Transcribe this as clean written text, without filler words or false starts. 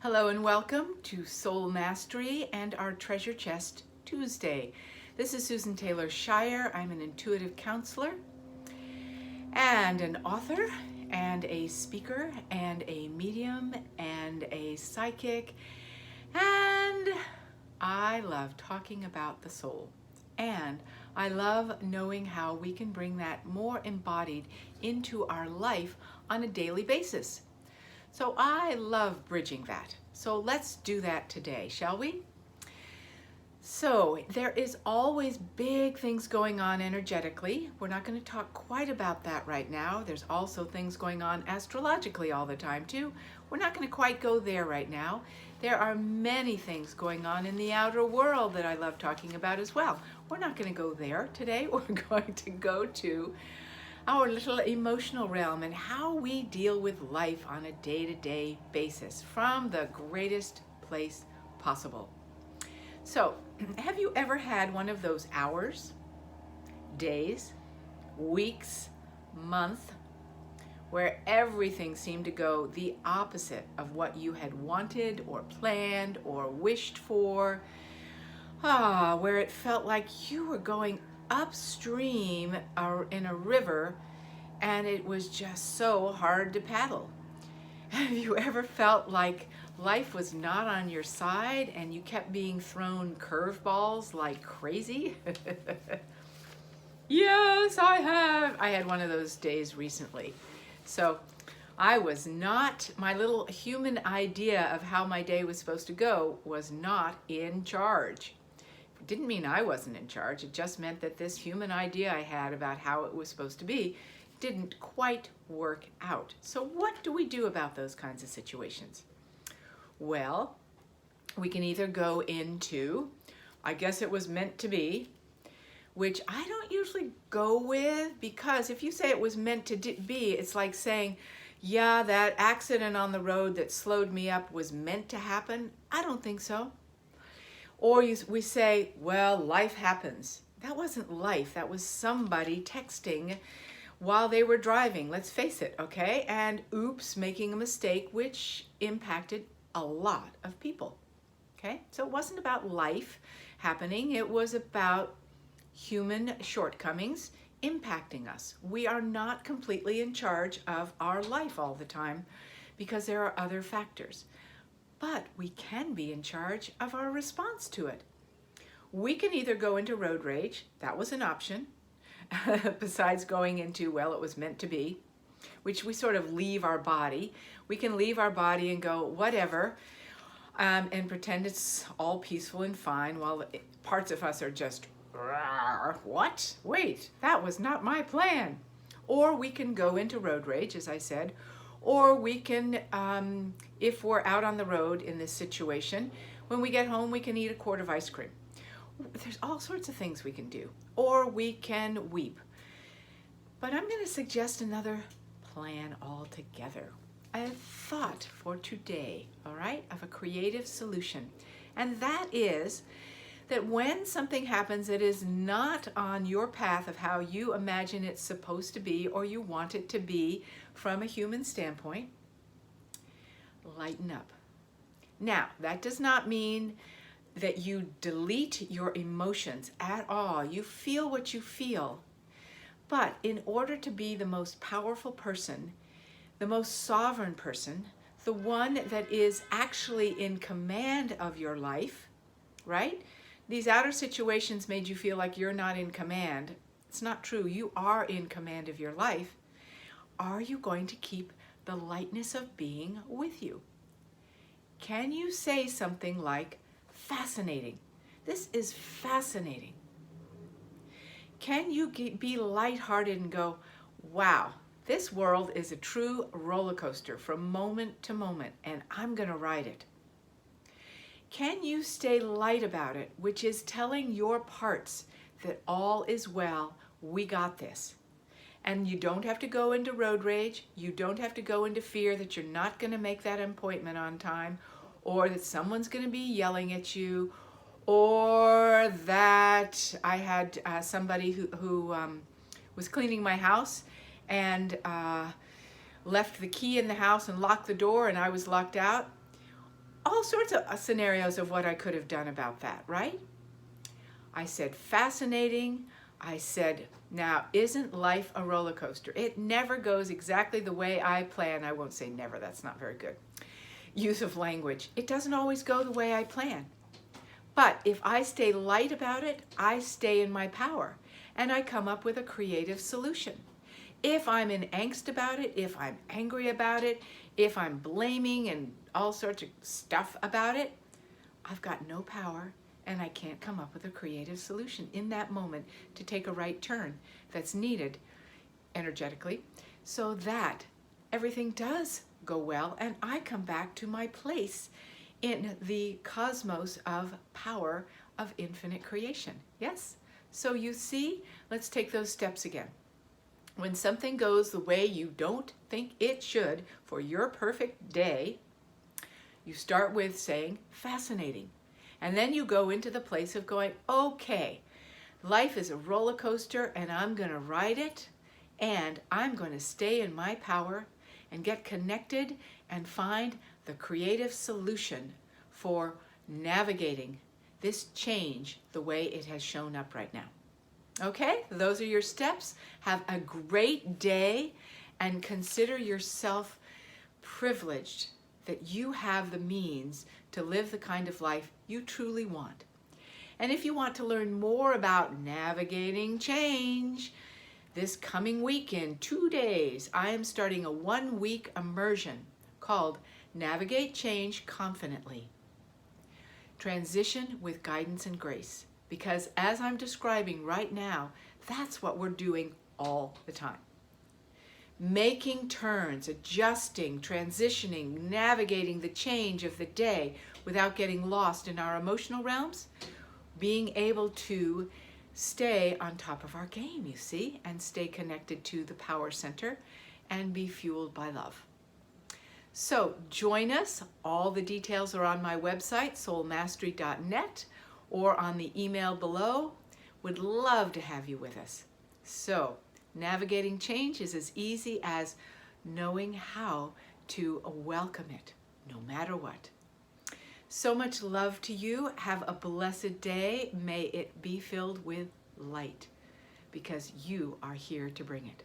Hello and welcome to Soul Mastery and our Treasure Chest Tuesday. This is Susan Taylor Shire. I'm an intuitive counselor and an author and a speaker and a medium and a psychic, and I love talking about the soul, and I love knowing how we can bring that more embodied into our life on a daily basis. So I love bridging that. So let's do that today, shall we? So there is always big things going on energetically. We're not going to talk quite about that right now. There's also things going on astrologically all the time too. We're not going to quite go there right now. There are many things going on in the outer world that I love talking about as well. We're not going to go there today. We're going to go to our little emotional realm and how we deal with life on a day-to-day basis from the greatest place possible. So, have you ever had one of those hours, days, weeks, month, where everything seemed to go the opposite of what you had wanted or planned or wished for? Where it felt like you were going upstream in a river and it was just so hard to paddle. Have you ever felt like life was not on your side and you kept being thrown curveballs like crazy? Yes, I have. I had one of those days recently. So I was not, my little human idea of how my day was supposed to go was not in charge. It didn't mean I wasn't in charge. It just meant that this human idea I had about how it was supposed to be didn't quite work out. So what do we do about those kinds of situations? Well, we can either go into, I guess it was meant to be, which I don't usually go with, because if you say it was meant to be, it's like saying, yeah, that accident on the road that slowed me up was meant to happen. I don't think so. Or we say, well, life happens. That wasn't life. That was somebody texting while they were driving. Let's face it, okay? And oops, making a mistake, which impacted a lot of people, okay? So it wasn't about life happening. It was about human shortcomings impacting us. We are not completely in charge of our life all the time because there are other factors. But we can be in charge of our response to it. We can either go into road rage, that was an option, besides going into, well, it was meant to be, which we sort of leave our body. We can leave our body and go, whatever, and pretend it's all peaceful and fine while parts of us are just, what? Wait, that was not my plan. Or we can go into road rage, as I said, or we can, if we're out on the road in this situation, when we get home, we can eat a quart of ice cream. There's all sorts of things we can do. Or we can weep. But I'm going to suggest another plan altogether. A thought for today, all right, of a creative solution. And that is that when something happens that is not on your path of how you imagine it's supposed to be or you want it to be from a human standpoint, lighten up. Now, that does not mean that you delete your emotions at all. You feel what you feel. But in order to be the most powerful person, the most sovereign person, the one that is actually in command of your life, right? These outer situations made you feel like you're not in command. It's not true. You are in command of your life. Are you going to keep the lightness of being with you? Can you say something like, fascinating? This is fascinating. Can you be lighthearted and go, wow, this world is a true roller coaster from moment to moment, and I'm going to ride it? Can you stay light about it, which is telling your parts that all is well, we got this. And you don't have to go into road rage. You don't have to go into fear that you're not going to make that appointment on time, or that someone's going to be yelling at you, or that I had somebody who was cleaning my house and left the key in the house and locked the door and I was locked out. all sorts of scenarios of what I could have done about that, right? I said fascinating. I said, now, isn't life a roller coaster? It never goes exactly the way I plan. I won't say never, that's not very good use of language. It doesn't always go the way I plan. But if I stay light about it, I stay in my power and I come up with a creative solution. If I'm in angst about it, if I'm angry about it, if I'm blaming and all sorts of stuff about it, I've got no power and I can't come up with a creative solution in that moment to take a right turn that's needed energetically so that everything does go well and I come back to my place in the cosmos of power of infinite creation. Yes? So you see, let's take those steps again. When something goes the way you don't think it should for your perfect day, you start with saying, fascinating. And then you go into the place of going, okay, life is a roller coaster and I'm going to ride it and I'm going to stay in my power and get connected and find the creative solution for navigating this change the way it has shown up right now. Okay, those are your steps. Have a great day and consider yourself privileged that you have the means to live the kind of life you truly want. And if you want to learn more about navigating change, this coming week in 2 days, I am starting a 1-week immersion called Navigate Change Confidently. Transition with guidance and grace. Because as I'm describing right now, that's what we're doing all the time. Making turns, adjusting, transitioning, navigating the change of the day without getting lost in our emotional realms, being able to stay on top of our game, you see, and stay connected to the power center and be fueled by love. So join us. All the details are on my website, soulmastery.net, or on the email below. Would love to have you with us. So navigating change is as easy as knowing how to welcome it, no matter what. So much love to you. Have a blessed day. May it be filled with light because you are here to bring it.